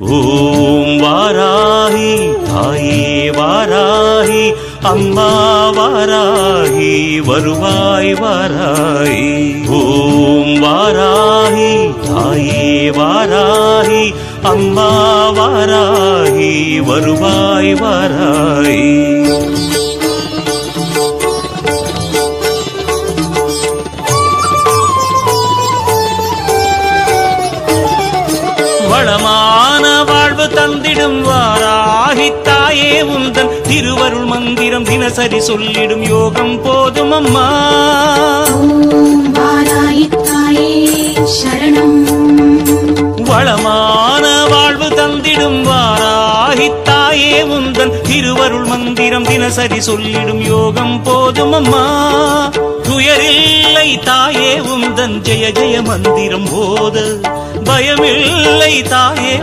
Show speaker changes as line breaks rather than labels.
ஓம் வாராகி தாயே வாராகி அம்மா வாராகி வருவாய் வாராகி. ஓம் வாராகி தாயே வாராகி அம்மா வாராகி வருவாய் வாராகி. வளமான வாழ்வு தந்திடும் வாராகி தாயே உந்தன் திருவருள் மந்திரம் தினசரி சொல்லிடும் யோகம் போதும் அம்மா.
வாராகி தாயே சரணம்.
வளமான வாழ்வு தந்திடும் வாராகி தாயே உந்தன் திருவருள் மந்திரம் தினசரி சொல்லிடும் யோகம் போதும் அம்மா. துயரில்லை தாயே உந்தன் ஜெய ஜெய மந்திரம் போத பயமில்லை தாயே.